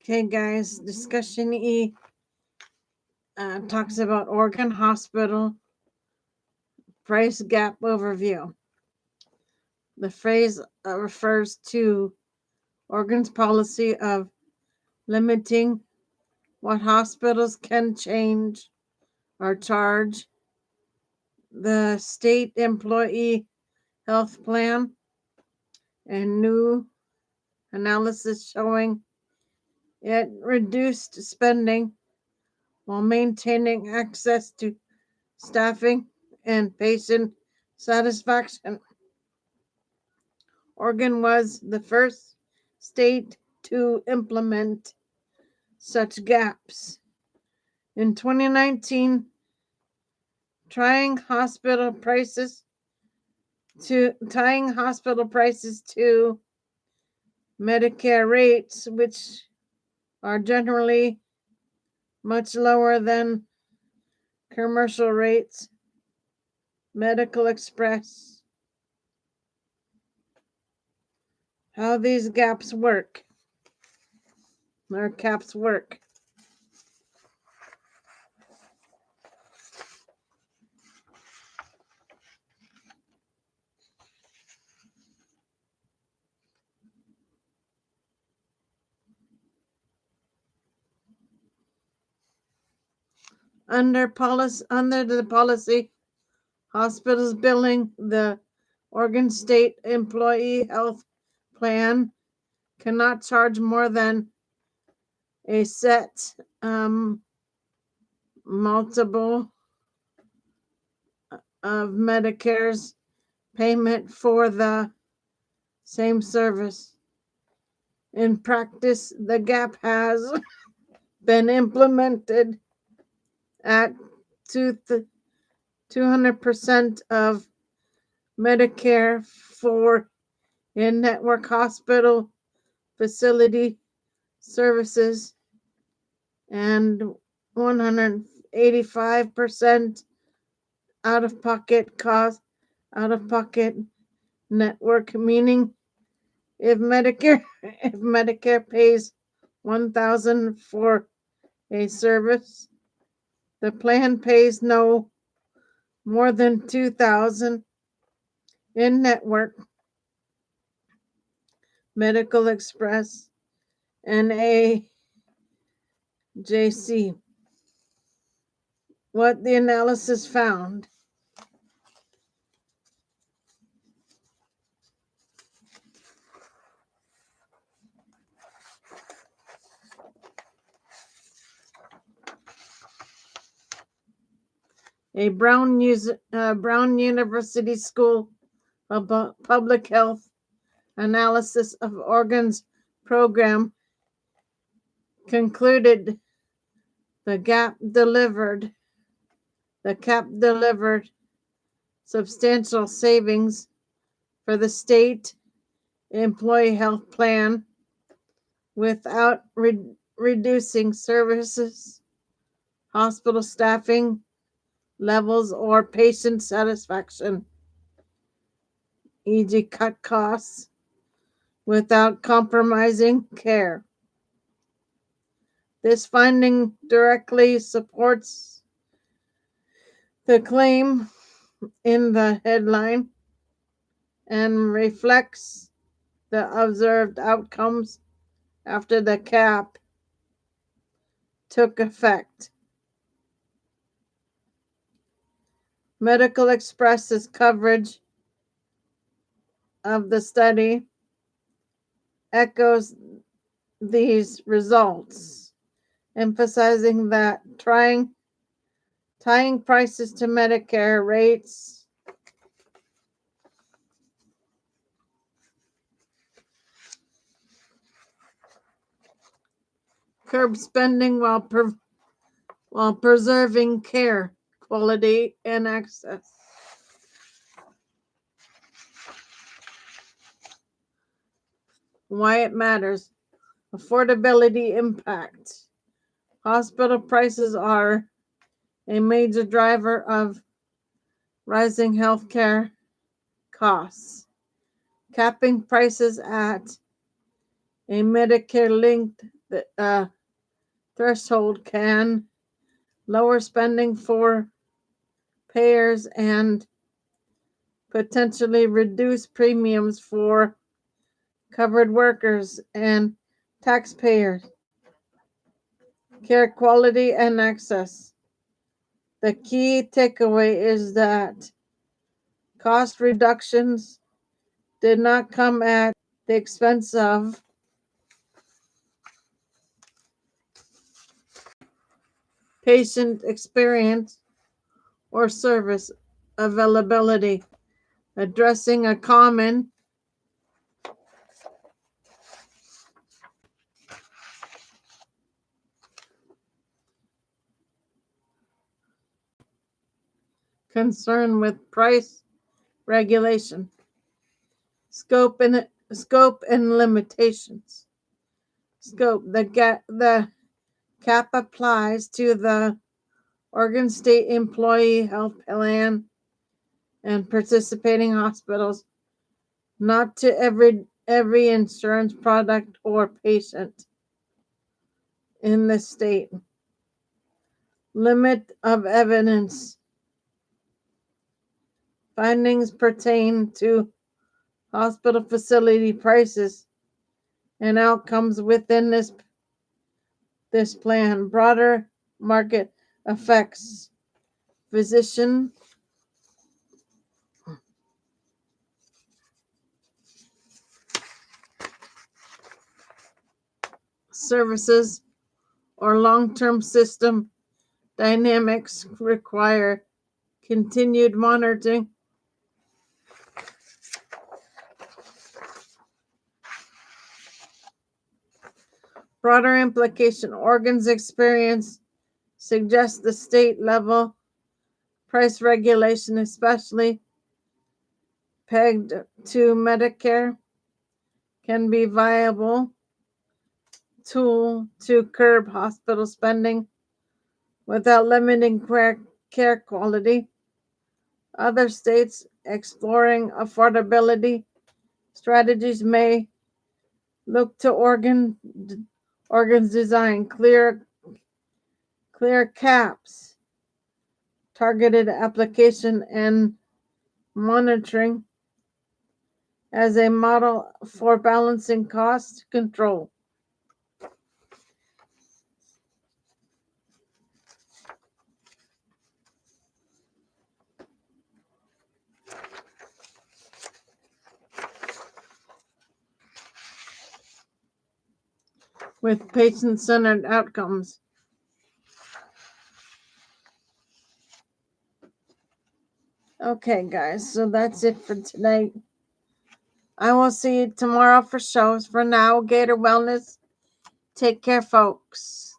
Okay, guys, discussion E talks about Oregon Hospital price gap overview. The phrase refers to Oregon's policy of limiting what hospitals can change or charge. The state employee health plan and new analysis showing it reduced spending while maintaining access to staffing and patient satisfaction. Oregon was the first state to implement such gaps. In 2019, tying hospital prices to Medicare rates, which are generally much lower than commercial rates. Medical Express. How these gaps work, or caps work. Under the policy, hospitals billing the Oregon State Employee Health Plan cannot charge more than a set multiple of Medicare's payment for the same service. In practice, the gap has been implemented at 200% of Medicare for in-network hospital facility services and 185% out-of-pocket network, meaning if Medicare pays $1,000 for a service, the plan pays no more than $2,000 in network. Medical Express and AJC. What the analysis found. A Brown University School of Public Health analysis of Oregon's program concluded the cap delivered substantial savings for the state employee health plan without reducing services, hospital staffing levels, or patient satisfaction, e.g. cut costs without compromising care. This finding directly supports the claim in the headline and reflects the observed outcomes after the cap took effect. Medical Express's coverage of the study echoes these results, emphasizing that tying prices to Medicare rates curbs spending while preserving care quality and access. Why it matters. Affordability impact. Hospital prices are a major driver of rising healthcare costs. Capping prices at a Medicare-linked the threshold can lower spending for payers and potentially reduce premiums for covered workers and taxpayers. Care quality and access. The key takeaway is that cost reductions did not come at the expense of patient experience or service availability. Addressing a common concern with price regulation, scope and limitations. Scope: the cap applies to the Oregon State Employee Health Plan and participating hospitals, not to every insurance product or patient in the state. Limit of evidence. Findings pertain to hospital facility prices and outcomes within this plan. Broader market effects. Physician services or long-term system dynamics require continued monitoring. Broader implication. Oregon's experience suggests the state level price regulation, especially pegged to Medicare, can be viable tool to curb hospital spending without limiting care quality. Other states exploring affordability strategies may look to Oregon's design, clear caps, targeted application, and monitoring as a model for balancing cost control. With patient-centered outcomes. Okay, guys, so that's it for tonight. I will see you tomorrow for shows. For now, Gator Wellness. Take care, folks.